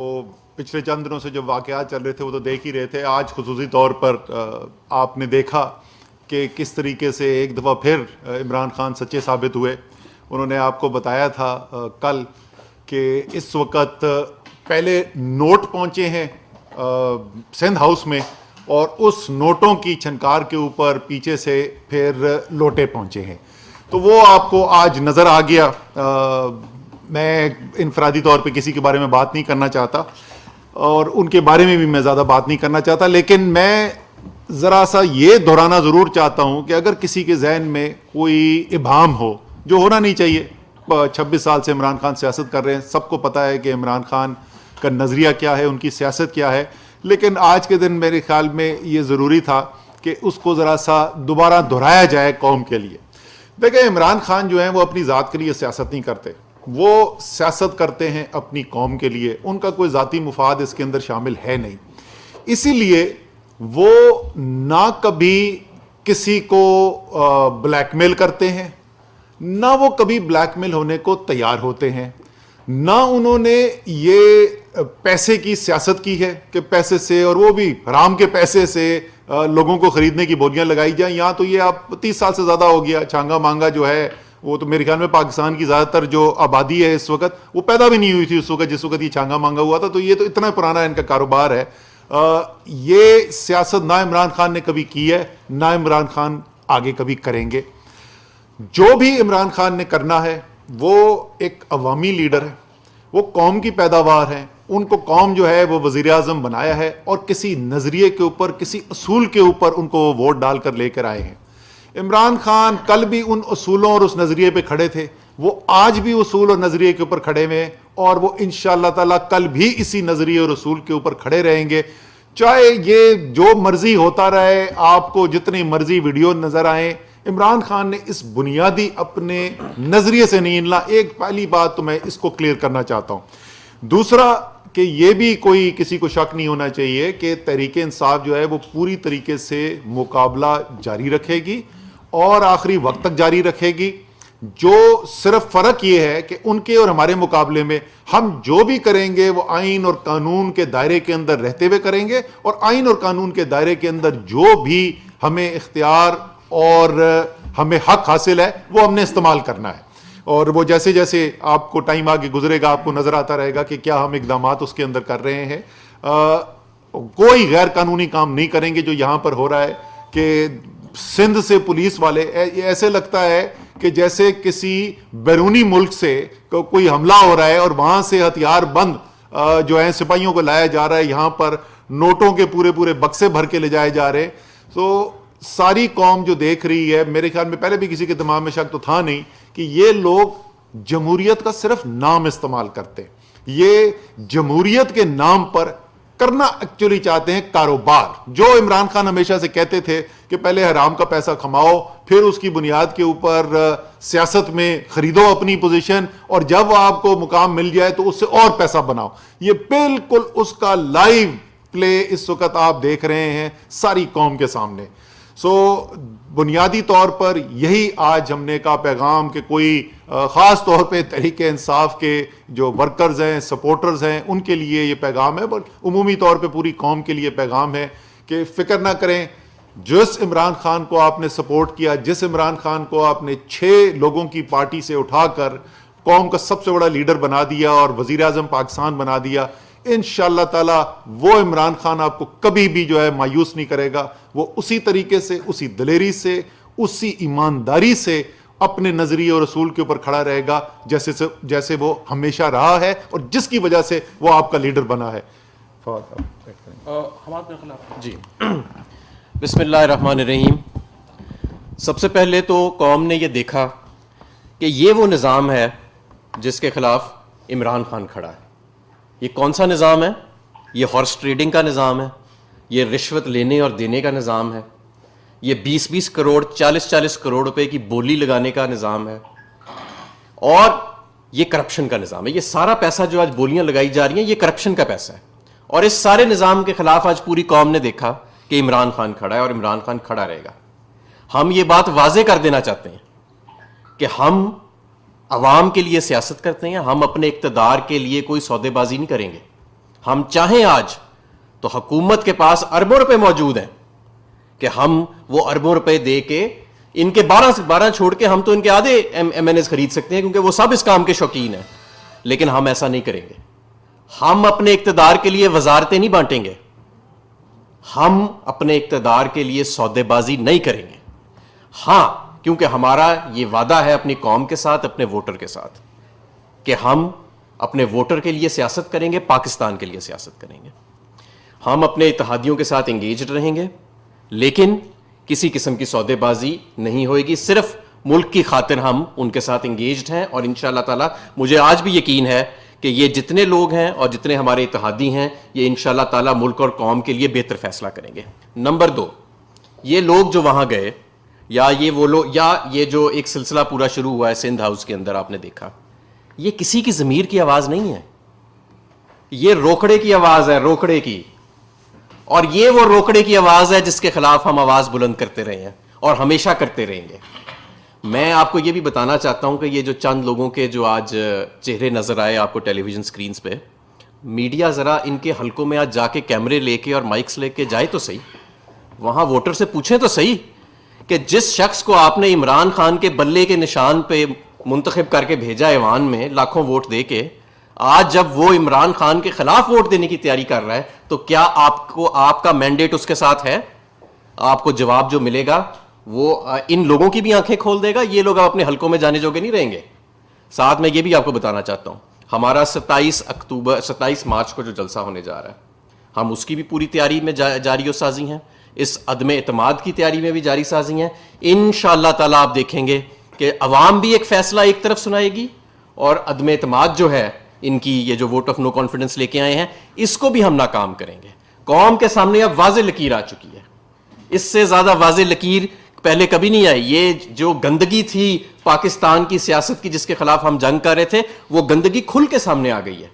وہ پچھلے چند دنوں سے جو واقعات چل رہے تھے وہ تو دیکھ ہی رہے تھے. آج خصوصی طور پر آپ نے دیکھا کہ کس طریقے سے ایک دفعہ پھر عمران خان سچے ثابت ہوئے. انہوں نے آپ کو بتایا تھا کل کہ اس وقت پہلے نوٹ پہنچے ہیں سندھ ہاؤس میں اور اس نوٹوں کی چھنکار کے اوپر پیچھے سے پھر لوٹے پہنچے ہیں. تو وہ آپ کو آج نظر آ گیا. میں انفرادی طور پہ کسی کے بارے میں بات نہیں کرنا چاہتا اور ان کے بارے میں بھی میں زیادہ بات نہیں کرنا چاہتا، لیکن میں ذرا سا یہ دہرانا ضرور چاہتا ہوں کہ اگر کسی کے ذہن میں کوئی ابہام ہو، جو ہونا نہیں چاہیے. 26 سال سے عمران خان سیاست کر رہے ہیں، سب کو پتہ ہے کہ عمران خان کا نظریہ کیا ہے، ان کی سیاست کیا ہے، لیکن آج کے دن میرے خیال میں یہ ضروری تھا کہ اس کو ذرا سا دوبارہ دہرایا جائے قوم کے لیے. دیکھیں، عمران خان جو ہیں وہ اپنی ذات کے لیے سیاست نہیں کرتے، وہ سیاست کرتے ہیں اپنی قوم کے لیے. ان کا کوئی ذاتی مفاد اس کے اندر شامل ہے نہیں. اسی لیے وہ نہ کبھی کسی کو بلیک میل کرتے ہیں، نہ وہ کبھی بلیک میل ہونے کو تیار ہوتے ہیں، نہ انہوں نے یہ پیسے کی سیاست کی ہے کہ پیسے سے، اور وہ بھی حرام کے پیسے سے لوگوں کو خریدنے کی بولیاں لگائی جائیں. یہاں تو یہ آپ 30 سال سے زیادہ ہو گیا. چھانگا مانگا جو ہے وہ تو میرے خیال میں پاکستان کی زیادہ تر جو آبادی ہے اس وقت، وہ پیدا بھی نہیں ہوئی تھی اس وقت جس وقت یہ چھانگا مانگا ہوا تھا. تو یہ تو اتنا پرانا ان کا کاروبار ہے. یہ سیاست نہ عمران خان نے کبھی کی ہے، نہ عمران خان آگے کبھی کریں گے. جو بھی عمران خان نے کرنا ہے وہ ایک عوامی لیڈر ہے، وہ قوم کی پیداوار ہیں. ان کو قوم جو ہے وہ وزیر اعظم بنایا ہے اور کسی نظریے کے اوپر، کسی اصول کے اوپر ان کو ووٹ ڈال کر لے کر آئے ہیں. عمران خان کل بھی ان اصولوں اور اس نظریے پہ کھڑے تھے، وہ آج بھی اصول اور نظریے کے اوپر کھڑے ہوئے ہیں، اور وہ انشاءاللہ تعالیٰ کل بھی اسی نظریے اور اصول کے اوپر کھڑے رہیں گے. چاہے یہ جو مرضی ہوتا رہے، آپ کو جتنی مرضی ویڈیو نظر آئیں، عمران خان نے اس بنیادی اپنے نظریے سے نہیں ہلنا. ایک پہلی بات تو میں اس کو کلیئر کرنا چاہتا ہوں. دوسرا کہ یہ بھی کوئی کسی کو شک نہیں ہونا چاہیے کہ تحریک انصاف جو ہے وہ پوری طریقے سے مقابلہ جاری رکھے گی اور آخری وقت تک جاری رکھے گی. جو صرف فرق یہ ہے کہ ان کے اور ہمارے مقابلے میں ہم جو بھی کریں گے وہ آئین اور قانون کے دائرے کے اندر رہتے ہوئے کریں گے، اور آئین اور قانون کے دائرے کے اندر جو بھی ہمیں اختیار اور ہمیں حق حاصل ہے وہ ہم نے استعمال کرنا ہے. اور وہ جیسے جیسے آپ کو ٹائم آگے گزرے گا آپ کو نظر آتا رہے گا کہ کیا ہم اقدامات اس کے اندر کر رہے ہیں. کوئی غیر قانونی کام نہیں کریں گے جو یہاں پر ہو رہا ہے کہ سندھ سے پولیس والے، ایسے لگتا ہے کہ جیسے کسی بیرونی ملک سے کوئی حملہ ہو رہا ہے اور وہاں سے ہتھیار بند جو ہیں سپاہیوں کو لایا جا رہا ہے، یہاں پر نوٹوں کے پورے پورے بکسے بھر کے لے جائے جا رہے ہیں. تو ساری قوم جو دیکھ رہی ہے، میرے خیال میں پہلے بھی کسی کے دماغ میں شک تو تھا نہیں کہ یہ لوگ جمہوریت کا صرف نام استعمال کرتے، یہ جمہوریت کے نام پر کرنا ایکچولی چاہتے ہیں کاروبار. جو عمران خان ہمیشہ سے کہتے تھے کہ پہلے حرام کا پیسہ کماؤ، پھر اس کی بنیاد کے اوپر سیاست میں خریدو اپنی پوزیشن، اور جب آپ کو مقام مل جائے تو اس سے اور پیسہ بناؤ. یہ بالکل اس کا لائیو پلے اس وقت آپ دیکھ رہے ہیں ساری قوم کے سامنے. بنیادی طور پر یہی آج ہم نے کا پیغام کہ کوئی خاص طور پہ تحریک انصاف کے جو ورکرز ہیں، سپورٹرز ہیں، ان کے لیے یہ پیغام ہے، بٹ عمومی طور پہ پوری قوم کے لیے پیغام ہے کہ فکر نہ کریں. جس عمران خان کو آپ نے سپورٹ کیا، جس عمران خان کو آپ نے 6 لوگوں کی پارٹی سے اٹھا کر قوم کا سب سے بڑا لیڈر بنا دیا اور وزیر اعظم پاکستان بنا دیا، انشاءاللہ تعالی وہ عمران خان آپ کو کبھی بھی جو ہے مایوس نہیں کرے گا. وہ اسی طریقے سے، اسی دلیری سے، اسی ایمانداری سے اپنے نظریے اور اصول کے اوپر کھڑا رہے گا جیسے وہ ہمیشہ رہا ہے اور جس کی وجہ سے وہ آپ کا لیڈر بنا ہے. جی بسم اللہ الرحمن الرحیم. سب سے پہلے تو قوم نے یہ دیکھا کہ یہ وہ نظام ہے جس کے خلاف عمران خان کھڑا ہے. یہ کون سا نظام ہے؟ یہ ہارس ٹریڈنگ کا نظام ہے، یہ رشوت لینے اور دینے کا نظام ہے، یہ 20-20 کروڑ 40-40 کروڑ روپے کی بولی لگانے کا نظام ہے، اور یہ کرپشن کا نظام ہے. یہ سارا پیسہ جو آج بولیاں لگائی جا رہی ہیں یہ کرپشن کا پیسہ ہے. اور اس سارے نظام کے خلاف آج پوری قوم نے دیکھا کہ عمران خان کھڑا ہے اور عمران خان کھڑا رہے گا. ہم یہ بات واضح کر دینا چاہتے ہیں کہ ہم عوام کے لیے سیاست کرتے ہیں، ہم اپنے اقتدار کے لیے کوئی سودے بازی نہیں کریں گے. ہم چاہیں آج تو حکومت کے پاس اربوں روپے موجود ہیں کہ ہم وہ اربوں روپے دے کے ان کے 12 چھوڑ کے ہم تو ان کے آدھے ایم این ایز خرید سکتے ہیں، کیونکہ وہ سب اس کام کے شوقین ہیں. لیکن ہم ایسا نہیں کریں گے. ہم اپنے اقتدار کے لیے وزارتیں نہیں بانٹیں گے. ہم اپنے اقتدار کے لیے سودے بازی نہیں کریں گے. ہاں، کیونکہ ہمارا یہ وعدہ ہے اپنی قوم کے ساتھ، اپنے ووٹر کے ساتھ، کہ ہم اپنے ووٹر کے لیے سیاست کریں گے، پاکستان کے لیے سیاست کریں گے. ہم اپنے اتحادیوں کے ساتھ انگیجڈ رہیں گے، لیکن کسی قسم کی سودے بازی نہیں ہوئے گی. صرف ملک کی خاطر ہم ان کے ساتھ انگیجڈ ہیں، اور انشاءاللہ تعالی مجھے آج بھی یقین ہے کہ یہ جتنے لوگ ہیں اور جتنے ہمارے اتحادی ہیں، یہ انشاءاللہ تعالی ملک اور قوم کے لیے بہتر فیصلہ کریں گے. نمبر 2، یہ لوگ جو وہاں گئے، یا یہ وہ لوگ، یا یہ جو ایک سلسلہ پورا شروع ہوا ہے سندھ ہاؤس کے اندر، آپ نے دیکھا، یہ کسی کی ضمیر کی آواز نہیں ہے. یہ روکڑے کی آواز ہے، روکڑے کی. اور یہ وہ روکڑے کی آواز ہے جس کے خلاف ہم آواز بلند کرتے رہے ہیں اور ہمیشہ کرتے رہیں گے. میں آپ کو یہ بھی بتانا چاہتا ہوں کہ یہ جو چند لوگوں کے جو آج چہرے نظر آئے آپ کو ٹیلی ویژن سکرینز پہ، میڈیا ذرا ان کے حلقوں میں آج جا کے کیمرے لے کے اور مائکس لے کے جائے تو صحیح، وہاں ووٹر سے پوچھیں تو صحیح کہ جس شخص کو آپ نے عمران خان کے بلے کے نشان پہ منتخب کر کے بھیجا ایوان میں لاکھوں ووٹ دے کے، آج جب وہ عمران خان کے خلاف ووٹ دینے کی تیاری کر رہا ہے، تو کیا آپ کا مینڈیٹ اس کے ساتھ ہے؟ آپ کو جواب جو ملے گا وہ ان لوگوں کی بھی آنکھیں کھول دے گا. یہ لوگ اپنے حلقوں میں جانے جوگے نہیں رہیں گے. ساتھ میں یہ بھی آپ کو بتانا چاہتا ہوں، ہمارا 27 مارچ کو جو جلسہ ہونے جا رہا ہے، ہم اس کی بھی پوری تیاری میں جاری و سازی ہیں، اس عدم اعتماد کی تیاری میں بھی جاری سازی ہیں. انشاءاللہ تعالی آپ دیکھیں گے کہ عوام بھی ایک فیصلہ ایک طرف سنائے گی، اور عدم اعتماد جو ہے ان کی، یہ جو ووٹ آف نو کانفیڈنس لے کے آئے ہیں، اس کو بھی ہم ناکام کریں گے. قوم کے سامنے اب واضح لکیر آ چکی ہے، اس سے زیادہ واضح لکیر پہلے کبھی نہیں آئی. یہ جو گندگی تھی پاکستان کی سیاست کی جس کے خلاف ہم جنگ کر رہے تھے، وہ گندگی کھل کے سامنے آ گئی ہے.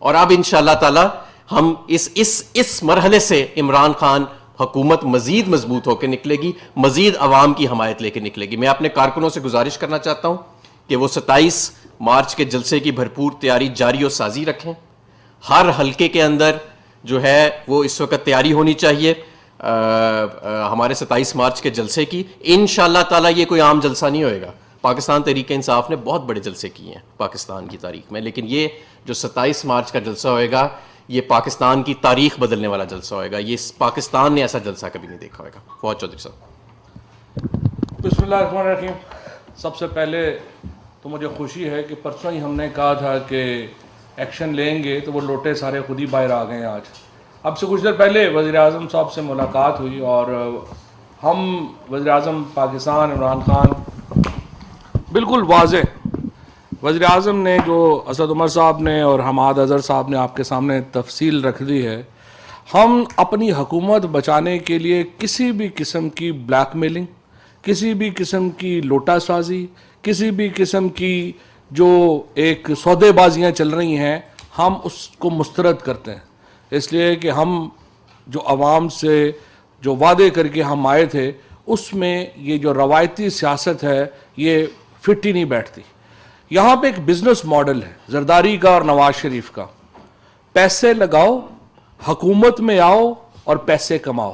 اور اب انشاءاللہ تعالی ہم اس مرحلے سے عمران خان حکومت مزید مضبوط ہو کے نکلے گی، مزید عوام کی حمایت لے کے نکلے گی. میں اپنے کارکنوں سے گزارش کرنا چاہتا ہوں کہ وہ 27 مارچ کے جلسے کی بھرپور تیاری جاری و سازی رکھیں. ہر حلقے کے اندر جو ہے وہ اس وقت تیاری ہونی چاہیے ہمارے 27 مارچ کے جلسے کی. انشاءاللہ تعالی یہ کوئی عام جلسہ نہیں ہوئے گا. پاکستان تحریک انصاف نے بہت بڑے جلسے کیے ہیں پاکستان کی تاریخ میں، لیکن یہ جو 27 مارچ کا جلسہ ہوئے گا، یہ پاکستان کی تاریخ بدلنے والا جلسہ ہوئے گا. یہ پاکستان نے ایسا جلسہ کبھی نہیں دیکھا ہوئے گا. فواد چودھری صاحب. بسم اللہ الرحمن الرحیم. سب سے پہلے تو مجھے خوشی ہے کہ پرسوں ہی ہم نے کہا تھا کہ ایکشن لیں گے، تو وہ لوٹے سارے خود ہی باہر آ گئے ہیں. آج اب سے کچھ دیر پہلے وزیر اعظم صاحب سے ملاقات ہوئی، اور ہم وزیر اعظم پاکستان عمران خان بالکل واضح، وزیر اعظم نے جو اسد عمر صاحب نے اور حماد اظہر صاحب نے آپ کے سامنے تفصیل رکھ دی ہے، ہم اپنی حکومت بچانے کے لیے کسی بھی قسم کی بلیک میلنگ، کسی بھی قسم کی لوٹا سازی، کسی بھی قسم کی جو ایک سودے بازیاں چل رہی ہیں، ہم اس کو مسترد کرتے ہیں. اس لیے کہ ہم جو عوام سے جو وعدے کر کے ہم آئے تھے، اس میں یہ جو روایتی سیاست ہے یہ فٹ ہی نہیں بیٹھتی. یہاں پہ ایک بزنس ماڈل ہے زرداری کا اور نواز شریف کا، پیسے لگاؤ حکومت میں آؤ اور پیسے کماؤ،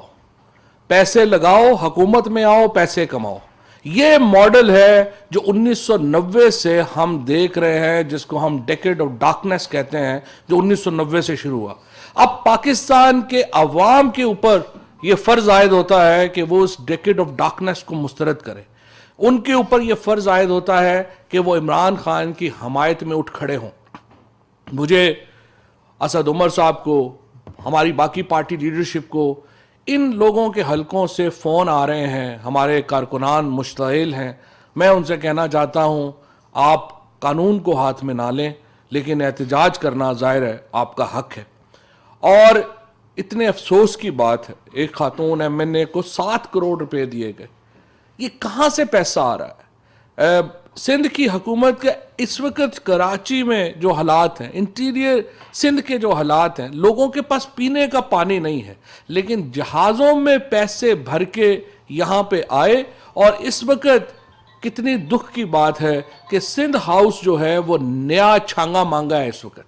پیسے لگاؤ حکومت میں آؤ پیسے کماؤ. یہ ماڈل ہے جو 1990 سے ہم دیکھ رہے ہیں، جس کو ہم ڈیکیڈ آف ڈارکنیس کہتے ہیں، جو 1990 سے شروع ہوا. اب پاکستان کے عوام کے اوپر یہ فرض عائد ہوتا ہے کہ وہ اس ڈیکیڈ آف ڈارکنیس کو مسترد کرے. ان کے اوپر یہ فرض عائد ہوتا ہے کہ وہ عمران خان کی حمایت میں اٹھ کھڑے ہوں. مجھے اسد عمر صاحب کو، ہماری باقی پارٹی لیڈرشپ کو، ان لوگوں کے حلقوں سے فون آ رہے ہیں، ہمارے کارکنان مشتعل ہیں. میں ان سے کہنا چاہتا ہوں آپ قانون کو ہاتھ میں نہ لیں، لیکن احتجاج کرنا ظاہر ہے آپ کا حق ہے. اور اتنے افسوس کی بات ہے، ایک خاتون ایم این اے کو 7 کروڑ روپے دیے گئے. یہ کہاں سے پیسہ آ رہا ہے؟ سندھ کی حکومت کے اس وقت کراچی میں جو حالات ہیں، انٹیریئر سندھ کے جو حالات ہیں، لوگوں کے پاس پینے کا پانی نہیں ہے، لیکن جہازوں میں پیسے بھر کے یہاں پہ آئے. اور اس وقت کتنی دکھ کی بات ہے کہ سندھ ہاؤس جو ہے وہ نیا چھانگا مانگا ہے اس وقت.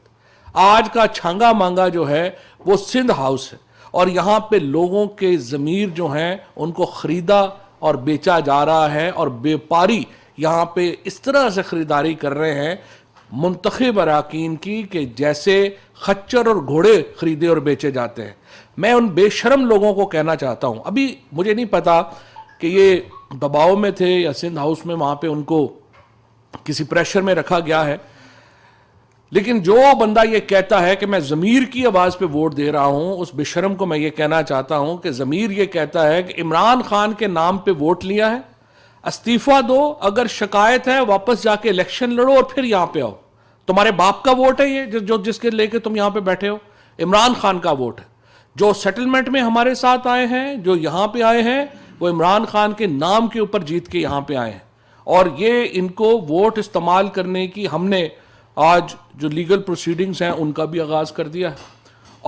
آج کا چھانگا مانگا جو ہے وہ سندھ ہاؤس ہے، اور یہاں پہ لوگوں کے ضمیر جو ہیں ان کو خریدا اور بیچا جا رہا ہے، اور بیپاری یہاں پہ اس طرح سے خریداری کر رہے ہیں منتخب اراکین کی کہ جیسے خچر اور گھوڑے خریدے اور بیچے جاتے ہیں۔ میں ان بے شرم لوگوں کو کہنا چاہتا ہوں، ابھی مجھے نہیں پتا کہ یہ دباؤ میں تھے یا سندھ ہاؤس میں وہاں پہ ان کو کسی پریشر میں رکھا گیا ہے، لیکن جو بندہ یہ کہتا ہے کہ میں ضمیر کی آواز پہ ووٹ دے رہا ہوں، اس بے شرم کو میں یہ کہنا چاہتا ہوں کہ ضمیر یہ کہتا ہے کہ عمران خان کے نام پہ ووٹ لیا ہے، استعفیٰ دو، اگر شکایت ہے واپس جا کے الیکشن لڑو اور پھر یہاں پہ آؤ۔ تمہارے باپ کا ووٹ ہے یہ جو جس کے لے کے تم یہاں پہ بیٹھے ہو، عمران خان کا ووٹ ہے۔ جو سیٹلمنٹ میں ہمارے ساتھ آئے ہیں، جو یہاں پہ آئے ہیں، وہ عمران خان کے نام کے اوپر جیت کے یہاں پہ آئے ہیں، اور یہ ان کو ووٹ استعمال کرنے کی ہم نے آج جو لیگل پروسیڈنگز ہیں ان کا بھی آغاز کر دیا ہے،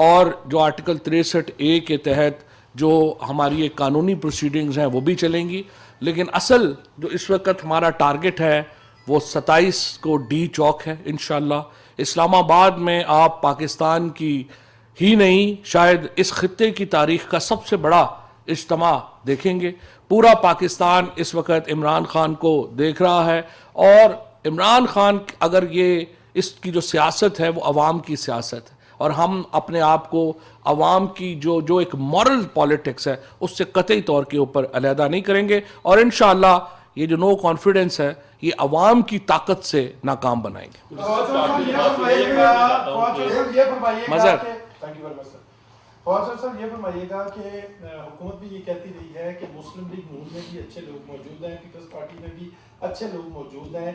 اور جو آرٹیکل 63A کے تحت جو ہماری یہ قانونی پروسیڈنگز ہیں وہ بھی چلیں گی، لیکن اصل جو اس وقت ہمارا ٹارگٹ ہے وہ 27 کو ڈی چوک ہے انشاءاللہ۔ اسلام آباد میں آپ پاکستان کی ہی نہیں شاید اس خطے کی تاریخ کا سب سے بڑا اجتماع دیکھیں گے۔ پورا پاکستان اس وقت عمران خان کو دیکھ رہا ہے، اور عمران خان اگر یہ اس کی جو سیاست ہے وہ عوام کی سیاست ہے، اور ہم اپنے آپ کو عوام کی جو ایک مورل پالیٹکس ہے اس سے قطعی طور کے اوپر علیحدہ نہیں کریں گے، اور انشاءاللہ یہ جو نو کانفیڈنس ہے یہ عوام کی طاقت سے ناکام بنائیں گے۔ مظہر فواد صاحب یہ فرمائیے گا کہ حکومت بھی یہ کہتی رہی ہے کہ مسلم لیگ نون میں بھی اچھے لوگ موجود ہیں، پیپلز پارٹی میں بھی اچھے لوگ موجود ہیں،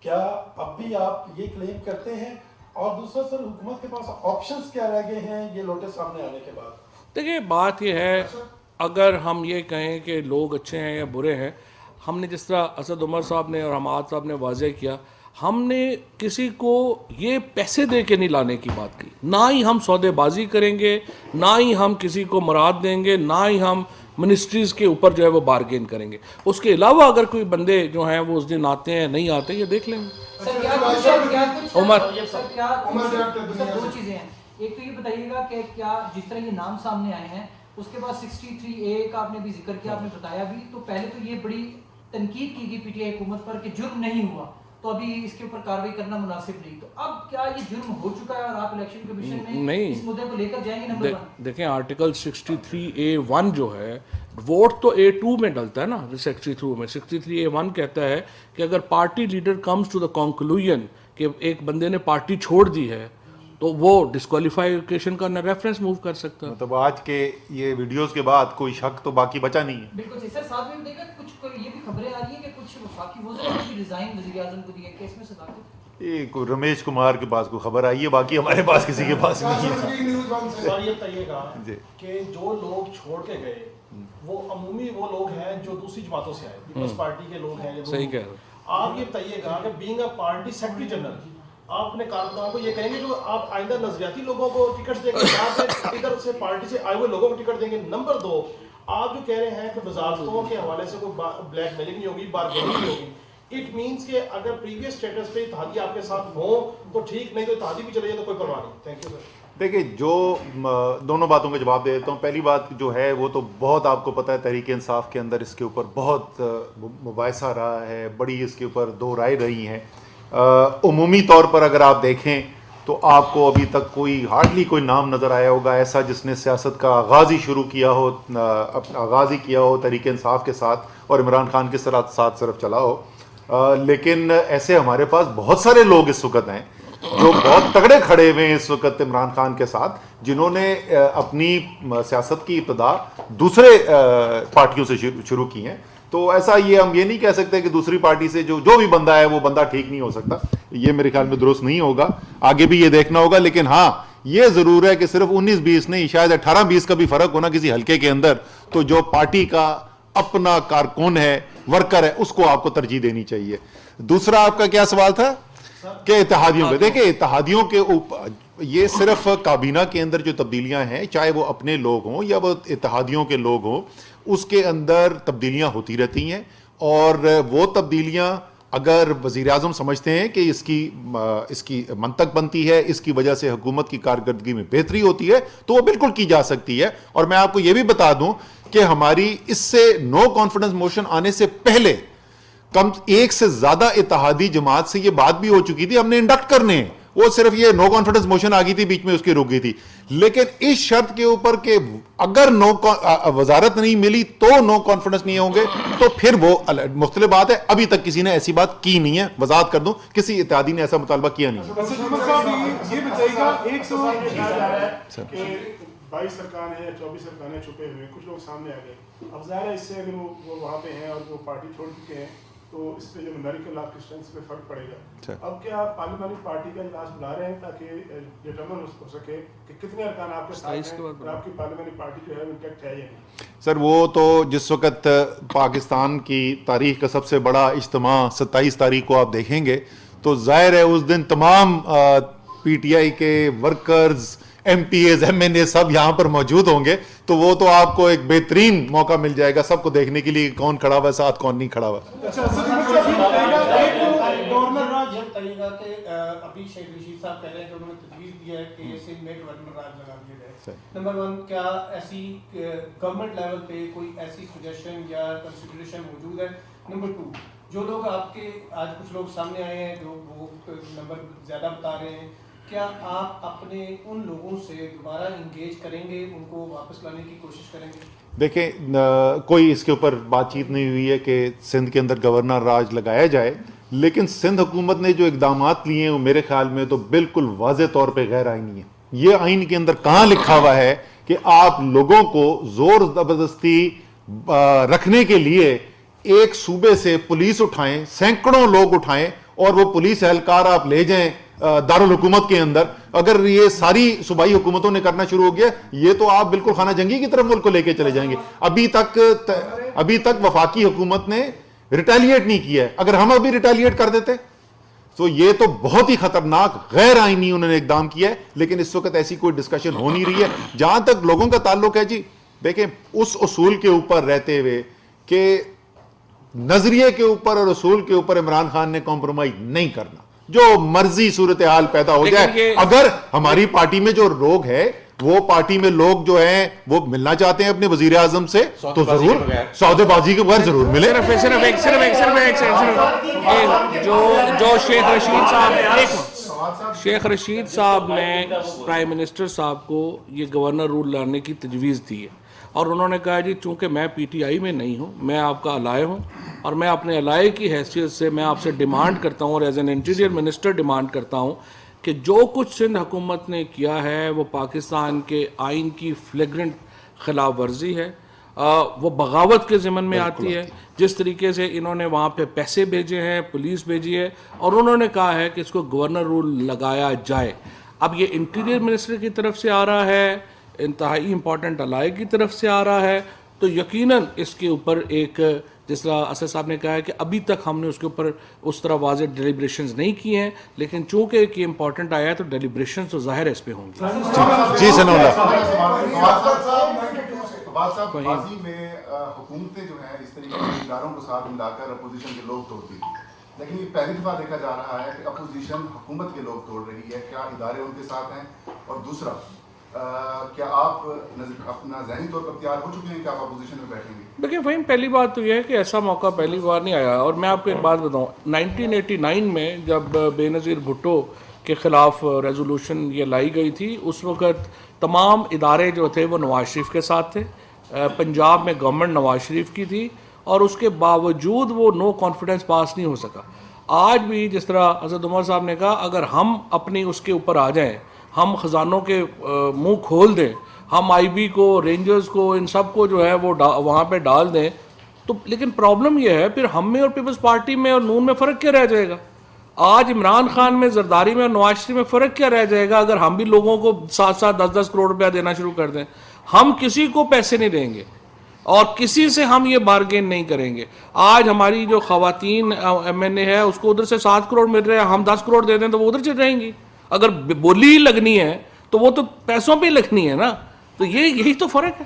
کیا اب بھی آپ یہ کلیم کرتے ہیں؟ اور دوسرا سر، حکومت کے پاس آپشنز کیا رہ گئے ہیں یہ لوٹے سامنے آنے کے بعد؟ دیکھیں بات یہ ہے، اگر ہم یہ کہیں کہ لوگ اچھے ہیں یا برے ہیں، ہم نے جس طرح اسد عمر صاحب نے اور حماد صاحب نے واضح کیا، ہم نے کسی کو یہ پیسے دے کے نہیں لانے کی بات کی، نہ ہی ہم سودے بازی کریں گے، نہ ہی ہم کسی کو مراد دیں گے، نہ ہی ہم منسٹریز کے اوپر جو ہے وہ بارگین کریں گے۔ اس کے علاوہ اگر کوئی بندے جو ہیں وہ اس دن آتے ہیں نہیں آتے، یہ دیکھ لیں گے۔ عمر دو چیزیں ہیں، ایک تو یہ بتائیے گا کہ کیا جس طرح یہ نام سامنے آئے ہیں اس کے بعد 63A کا آپ نے بھی ذکر کیا، آپ نے بتایا بھی، تو پہلے تو یہ بڑی تنقید کی گئی پی ٹی آئی حکومت پر کہ جرم نہیں ہوا تو ابھی اس کے اوپر کارروائی کرنا مناسب نہیں، تو اب کیا یہ جرم ہو چکا ہے اور آپ الیکشن کمیشن میں اس مدعے کو لے کر جائیں گے؟ نمبر 1 دیکھیں آرٹیکل 63A1 جو ہے، ووٹ تو A2 میں ڈلتا ہے نا، 63 میں 63A1 کہتا ہے کہ اگر party leader comes to the conclusion کہ ایک بندے نے پارٹی چھوڑ دی ہے تو وہ ڈسکوالیفیکیشن کا ریفرنس موو کر سکتا ہے۔ مطلب آج کے یہ ویڈیوز کے بعد کوئی شک تو باقی بچا نہیں ہے۔ بالکل سر، ساتھ میں دیکھا کچھ یہ بھی خبریں آ رہی ہیں کہ کچھ وفاقی وزراء نے بھی ریزائن وزیر اعظم کو دیا، کیس میں صداقت؟ یہ کوئی رمیش کمار کے پاس کوئی خبر آئی ہے، باقی ہمارے پاس کسی کے پاس نہیں ہے۔ سر یہ بتائیے گا کہ جو لوگ چھوڑ کے گئے وہ عمومی وہ لوگ ہیں جو دوسری جماعتوں سے آئے، پیپلز پارٹی کے لوگ ہیں۔ صحیح کہہ رہے ہیں۔ آپ یہ بتائیے گا کہ being a party secretary general آپ اپنے کارکنوں کو یہ کہیں گے جو آپ آئندہ نظریاتی لوگوں کو ٹکٹ دیں گے، بعد ادھر سے پارٹی سے آئے ہوئے لوگوں کو ٹکٹ دیں گے؟ نمبر 2، آپ جو کہہ رہے ہیں کہ وزارتوں کے حوالے سے کوئی بلیک میلنگ نہیں ہوگی، بارگیننگ نہیں ہوگی، اٹ مینس کہ اگر پریویس اسٹیٹس پہ اتحادی آپ کے ساتھ ہوں تو ٹھیک، نہیں تو اتحادی بھی چلے جائے تو کوئی پرواہ نہیں۔ Thank you sir. دیکھیں، جو دونوں باتوں کا جواب دے دیتا ہوں۔ پہلی بات جو ہے وہ تو بہت آپ کو پتہ ہے تحریک انصاف کے اندر اس کے اوپر بہت مباحثہ رہا ہے، بڑی اس کے اوپر دو رائے رہی ہیں۔ عمومی طور پر اگر آپ دیکھیں تو آپ کو ابھی تک ہارڈلی کوئی نام نظر آیا ہوگا ایسا جس نے سیاست کا آغاز ہی شروع کیا ہو، آغاز ہی کیا ہو تحریک انصاف کے ساتھ اور عمران خان کے ساتھ صرف چلا ہو۔ لیکن ایسے ہمارے پاس بہت سارے لوگ اس وقت ہیں جو بہت تگڑے کھڑے ہوئے ہیں اس وقت عمران خان کے ساتھ، جنہوں نے اپنی سیاست کی ابتدا دوسرے پارٹیوں سے شروع کی ہیں۔ تو ایسا ہم یہ نہیں کہہ سکتے کہ دوسری پارٹی سے جو بھی بندہ ہے وہ بندہ ٹھیک نہیں ہو سکتا، یہ میرے خیال میں درست نہیں ہوگا، آگے بھی یہ دیکھنا ہوگا۔ لیکن ہاں یہ ضرور ہے کہ صرف 19-20 نہیں، شاید 18-20 کا بھی فرق ہونا کسی حلقے کے اندر، تو جو پارٹی کا اپنا کارکن ہے، ورکر ہے، اس کو آپ کو ترجیح دینی چاہیے۔ دوسرا آپ کا کیا سوال تھا کہ اتحادیوں پہ؟ دیکھیں اتحادیوں کے اوپر یہ صرف کابینہ کے اندر جو تبدیلیاں ہیں، چاہے وہ اپنے لوگ ہوں یا وہ اتحادیوں کے لوگ ہوں، اس کے اندر تبدیلیاں ہوتی رہتی ہیں، اور وہ تبدیلیاں اگر وزیر اعظم سمجھتے ہیں کہ اس کی منطق بنتی ہے, اس کی وجہ سے حکومت کی کارکردگی میں بہتری ہوتی ہے, تو وہ بالکل کی جا سکتی ہے. اور میں آپ کو یہ بھی بتا دوں کہ ہماری اس سے نو کانفیڈنس موشن آنے سے پہلے کم ایک سے زیادہ اتحادی جماعت سے یہ بات بھی ہو چکی تھی ہم نے انڈکٹ کرنے ہیں, وہ صرف یہ نو کانفیڈنس موشن آ گئی تھی بیچ میں, اس کی رک گئی تھی. لیکن اس شرط کے اوپر کہ اگر وزارت نہیں ملی تو نو کانفیڈنس نہیں ہوں گے, تو پھر وہ مختلف بات ہے. ابھی تک کسی نے ایسی بات کی نہیں ہے, وضاحت کر دوں, کسی اتحادی نے ایسا مطالبہ کیا نہیں ہے. یہ بتائیے گا, ایک تو کہا جا رہا ہے کہ 22 ارکان ہیں یا 24 ارکان ہیں چھپے ہوئے, کچھ لوگ سامنے آ گئے. اب ظاہر ہے اس سے اگر وہ وہاں پہ ہیں اور وہ پارٹی چھوڑ چکے ہیں تو اس پہ جو نومیریکل آپ کی اسٹرینتھ پہ فرق پڑے گا. اب کیا آپ پارلیمانی پارٹی کا اجلاس بلا رہے ہیں تاکہ ڈٹرمن ہو سکے کہ کتنے ارکان آپ کے ساتھ ہیں اور آپ کی پارلیمانی پارٹی جو ہے انٹیکٹ ہے یا نہیں؟ سر وہ تو جس وقت پاکستان کی تاریخ کا سب سے بڑا اجتماع 27 تاریخ کو آپ دیکھیں گے تو ظاہر ہے اس دن تمام پی ٹی آئی کے workers, M P As, M N A سب یہاں پر موجود ہوں گے, تو وہ تو آپ کو ایک بہترین موقع مل جائے گا سب کو دیکھنے کے لیے کون کھڑا ہوا ہے ساتھ, کون نہیں کھڑا ہوا. ابھی شیخ رشید صاحب کہہ رہے ہیں کہ انہوں نے تجویز دیا ہے کہ سندھ میں گورنر راج لگا دیا جائے. نمبر 1, کیا ایسی گورنمنٹ لیول پہ کوئی ایسی سجیشن یا کنسیڈریشن موجود ہے؟ نمبر 2, جو لوگ آپ کے آج کچھ لوگ سامنے آئے ہیں جو وہ نمبر زیادہ بتا رہے ہیں, کیا آپ اپنے ان لوگوں سے دوبارہ انگیج کریں گے, ان کو واپس لانے کی کوشش کریں گے؟ دیکھیں کوئی اس کے اوپر بات چیت نہیں ہوئی ہے کہ سندھ کے اندر گورنر راج لگایا جائے, لیکن سندھ حکومت نے جو اقدامات لیے ہیں وہ میرے خیال میں تو بالکل واضح طور پہ غیر آئینی ہیں. یہ آئین کے اندر کہاں لکھا ہوا ہے کہ آپ لوگوں کو زور زبردستی رکھنے کے لیے ایک صوبے سے پولیس اٹھائیں, سینکڑوں لوگ اٹھائیں اور وہ پولیس اہلکار آپ لے جائیں دارالحکومت کے اندر؟ اگر یہ ساری صوبائی حکومتوں نے کرنا شروع ہو گیا یہ تو آپ بالکل خانہ جنگی کی طرف ملک کو لے کے چلے جائیں گے. ابھی تک وفاقی حکومت نے ریٹیلیٹ نہیں کیا ہے, اگر ہم ابھی ریٹیلیٹ کر دیتے تو یہ تو بہت ہی خطرناک غیر آئینی انہوں نے اقدام کیا ہے. لیکن اس وقت ایسی کوئی ڈسکشن ہو نہیں رہی ہے. جہاں تک لوگوں کا تعلق ہے جی, دیکھیں اس اصول کے اوپر رہتے ہوئے کہ نظریے کے اوپر اور اصول کے اوپر عمران خان نے کمپرومائز نہیں کرنا, جو مرضی صورتحال پیدا ہو جائے. اگر ہماری پارٹی میں جو لوگ ہے وہ پارٹی میں لوگ جو ہیں وہ ملنا چاہتے ہیں اپنے وزیر اعظم سے تو ضرور سودے بازی کے بغیر ضرور ملے. جو شیخ رشید صاحب نے پرائم منسٹر صاحب کو یہ گورنر رول لانے کی تجویز دی ہے اور انہوں نے کہا جی چونکہ میں پی ٹی آئی میں نہیں ہوں, میں آپ کا الائے ہوں اور میں اپنے الائے کی حیثیت سے میں آپ سے ڈیمانڈ کرتا ہوں اور as an interior minister demand کرتا ہوں کہ جو کچھ سندھ حکومت نے کیا ہے وہ پاکستان کے آئین کی فلیگرنٹ خلاف ورزی ہے, وہ بغاوت کے ضمن میں آتی ہے. جس طریقے سے انہوں نے وہاں پہ پیسے بھیجے ہیں, پولیس بھیجی ہے اور انہوں نے کہا ہے کہ اس کو گورنر رول لگایا جائے. اب یہ انٹیریئر منسٹر کی طرف سے آ رہا ہے, انتہائی امپورٹنٹ الائے کی طرف سے آ رہا ہے, تو یقیناً اس کے اوپر ایک جس طرح اسد صاحب نے کہا ہے کہ ابھی تک ہم نے اس کے اوپر اس طرح واضح ڈیلیبریشنز نہیں کیے ہیں, لیکن چونکہ یہ امپورٹنٹ آیا ہے تو ڈیلیبریشنز تو ظاہر ہے اس پہ ہوں گے. جی سنولا صاحب, ماضی میں حکومتیں جو ہیں اس طریقے کے اداروں کو ساتھ ملا کر اپوزیشن کے لوگ توڑتی تھی, لیکن یہ پہلی دفعہ دیکھا جا رہا ہے کہ اپوزیشن حکومت کے لوگ توڑ رہی ہے. کیا ادارے ان کے ساتھ ہیں؟ اور دوسرا, کیا آپ اپنا ذہنی طور پر تیار ہو چکے ہیں کہ آپ اپوزیشن میں بیٹھیں گے؟ دیکھیں فہیم, پہلی بات تو یہ ہے کہ ایسا موقع پہلی بار نہیں آیا. اور میں آپ کو ایک بات بتاؤں, 1989 میں جب بے نظیر بھٹو کے خلاف ریزولوشن یہ لائی گئی تھی, اس وقت تمام ادارے جو تھے وہ نواز شریف کے ساتھ تھے. پنجاب میں گورنمنٹ نواز شریف کی تھی اور اس کے باوجود وہ نو کانفیڈنس پاس نہیں ہو سکا. آج بھی جس طرح حضرت عمر صاحب نے کہا, اگر ہم اپنی اس کے اوپر آ جائیں, ہم خزانوں کے منہ کھول دیں, ہم آئی بی کو, رینجرز کو, ان سب کو جو ہے وہ وہاں پہ ڈال دیں, تو لیکن پرابلم یہ ہے پھر ہم میں اور پیپلز پارٹی میں اور نون میں فرق کیا رہ جائے گا؟ آج عمران خان میں, زرداری میں اور نواز شریف میں فرق کیا رہ جائے گا اگر ہم بھی لوگوں کو 7-7 10-10 کروڑ روپیہ دینا شروع کر دیں؟ ہم کسی کو پیسے نہیں دیں گے اور کسی سے ہم یہ بارگین نہیں کریں گے. آج ہماری جو خواتین ایم این اے ہے اس کو ادھر سے 7 کروڑ مل رہے ہیں, ہم 10 کروڑ دے دیں تو وہ ادھر چل رہیں گی. اگر بولی ہی لگنی ہے تو وہ تو پیسوں پہ لگنی ہے نا, تو یہی تو فرق ہے.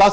10